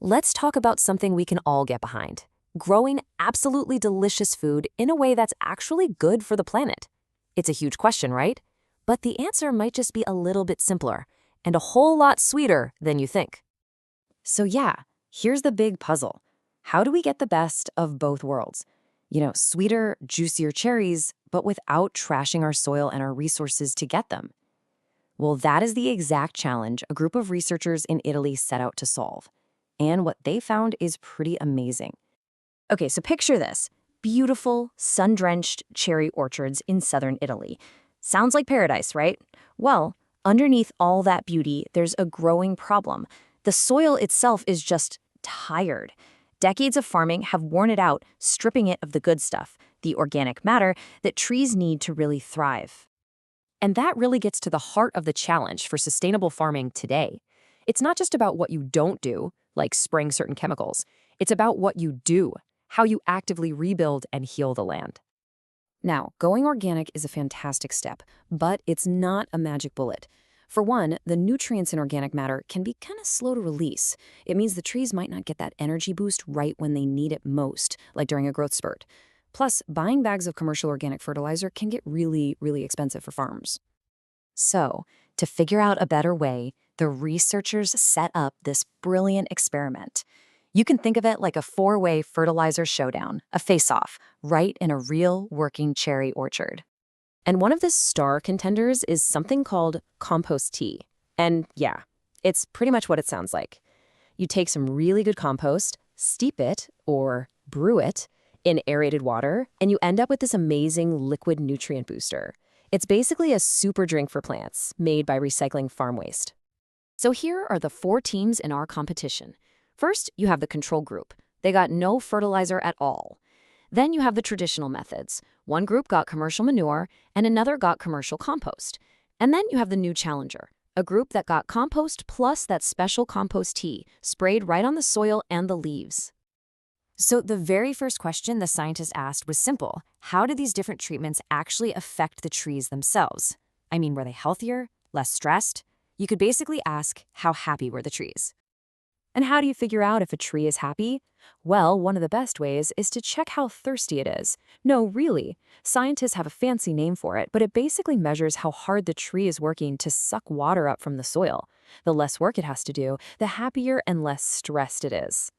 let's talk about something we can all get behind: growing absolutely delicious food in a way that's actually good for the planet. It's a huge question, right? But the answer might just be a little bit simpler and a whole lot sweeter than you think. So yeah, here's the big puzzle. How do we get the best of both worlds? Sweeter, juicier cherries, but without trashing our soil and our resources to get them. Well, that is the exact challenge a group of researchers in Italy set out to solve. And what they found is pretty amazing. Okay, so picture this: beautiful, sun-drenched cherry orchards in southern Italy. Sounds like paradise, right? Well, underneath all that beauty, there's a growing problem. The soil itself is just tired. Decades of farming have worn it out, stripping it of the good stuff, the organic matter that trees need to really thrive. And that really gets to the heart of the challenge for sustainable farming today. It's not just about what you don't do, like spraying certain chemicals. It's about what you do, how you actively rebuild and heal the land. Now, going organic is a fantastic step, but it's not a magic bullet. For one, the nutrients in organic matter can be kind of slow to release. It means the trees might not get that energy boost right when they need it most, like during a growth spurt. Plus, buying bags of commercial organic fertilizer can get really, really expensive for farms. So, to figure out a better way, the researchers set up this brilliant experiment. You can think of it like a four-way fertilizer showdown, a face-off, right in a real working cherry orchard. And one of the star contenders is something called compost tea. And yeah, it's pretty much what it sounds like. You take some really good compost, steep it, or brew it, in aerated water, and you end up with this amazing liquid nutrient booster. It's basically a super drink for plants, made by recycling farm waste. So here are the 4 teams in our competition. First, you have the control group. They got no fertilizer at all. Then you have the traditional methods. One group got commercial manure, and another got commercial compost. And then you have the new challenger, a group that got compost plus that special compost tea, sprayed right on the soil and the leaves. So the very first question the scientists asked was simple: how did these different treatments actually affect the trees themselves? I mean, were they healthier, less stressed? You could basically ask, how happy were the trees? And how do you figure out if a tree is happy? Well, one of the best ways is to check how thirsty it is. No, really. Scientists have a fancy name for it, but it basically measures how hard the tree is working to suck water up from the soil. The less work it has to do, the happier and less stressed it is.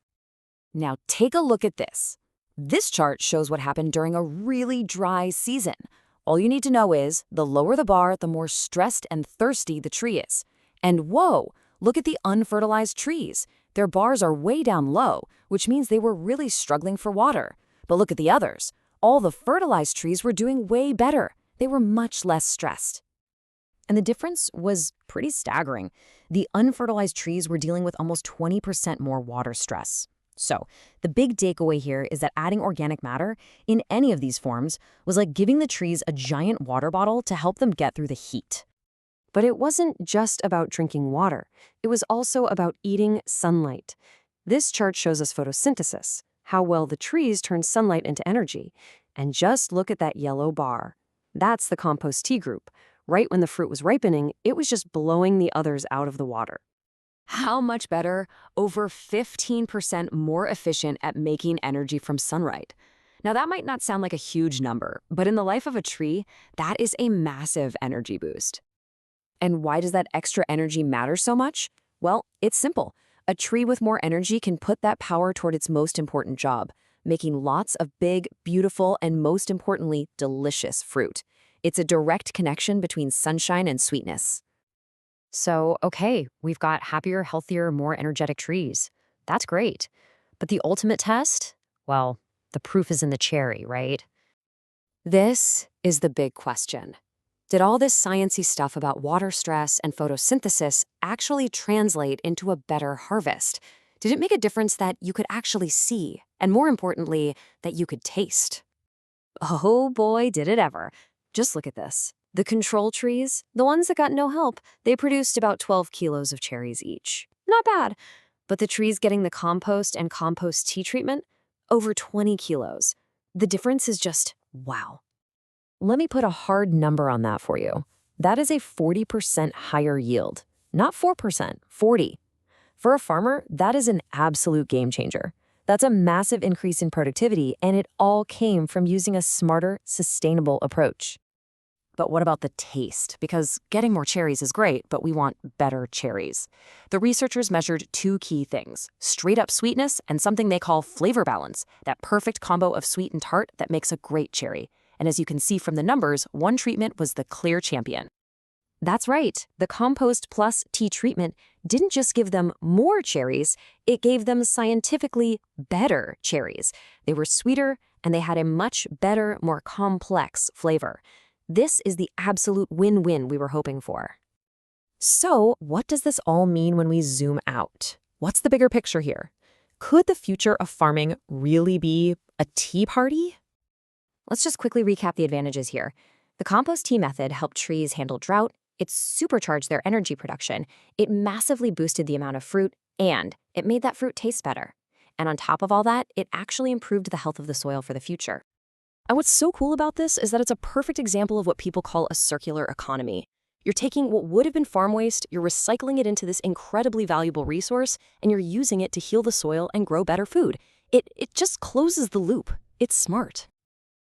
Now take a look at this. This chart shows what happened during a really dry season. All you need to know is, the lower the bar, the more stressed and thirsty the tree is. And whoa, look at the unfertilized trees. Their bars are way down low, which means they were really struggling for water. But look at the others. All the fertilized trees were doing way better. They were much less stressed. And the difference was pretty staggering. The unfertilized trees were dealing with almost 20% more water stress. So, the big takeaway here is that adding organic matter in any of these forms was like giving the trees a giant water bottle to help them get through the heat. But it wasn't just about drinking water. It was also about eating sunlight. This chart shows us photosynthesis, how well the trees turn sunlight into energy. And just look at that yellow bar. That's the compost tea group. Right when the fruit was ripening, it was just blowing the others out of the water. How much better? Over 15% more efficient at making energy from sunlight. Now, that might not sound like a huge number, but in the life of a tree, that is a massive energy boost. And why does that extra energy matter so much? Well, it's simple. A tree with more energy can put that power toward its most important job, making lots of big, beautiful, and most importantly, delicious fruit. It's a direct connection between sunshine and sweetness. So, okay, we've got happier, healthier, more energetic trees. That's great. But the ultimate test? Well, the proof is in the cherry, right? This is the big question. Did all this sciencey stuff about water stress and photosynthesis actually translate into a better harvest? Did it make a difference that you could actually see, and more importantly, that you could taste? Oh boy, did it ever. Just look at this. The control trees, the ones that got no help, they produced about 12 kilos of cherries each. Not bad. But the trees getting the compost and compost tea treatment, over 20 kilos. The difference is just wow. Let me put a hard number on that for you. That is a 40% higher yield. Not 4%, 40. For a farmer, that is an absolute game changer. That's a massive increase in productivity, and it all came from using a smarter, sustainable approach. But what about the taste? Because getting more cherries is great, but we want better cherries. The researchers measured two key things: straight up sweetness and something they call flavor balance, that perfect combo of sweet and tart that makes a great cherry. And as you can see from the numbers, one treatment was the clear champion. That's right, the Compost Plus tea treatment didn't just give them more cherries, it gave them scientifically better cherries. They were sweeter and they had a much better, more complex flavor. This is the absolute win-win we were hoping for. So, what does this all mean when we zoom out? What's the bigger picture here? Could the future of farming really be a tea party? Let's just quickly recap the advantages here. The compost tea method helped trees handle drought, it supercharged their energy production, it massively boosted the amount of fruit, and it made that fruit taste better. And on top of all that, it actually improved the health of the soil for the future. And what's so cool about this is that it's a perfect example of what people call a circular economy. You're taking what would have been farm waste, you're recycling it into this incredibly valuable resource, and you're using it to heal the soil and grow better food. It just closes the loop. It's smart.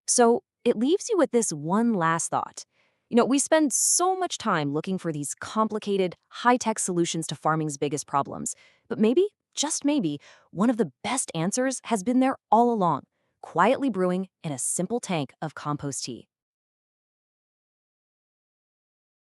So it leaves you with this one last thought. We spend so much time looking for these complicated, high-tech solutions to farming's biggest problems. But maybe, just maybe, one of the best answers has been there all along, quietly brewing in a simple tank of compost tea.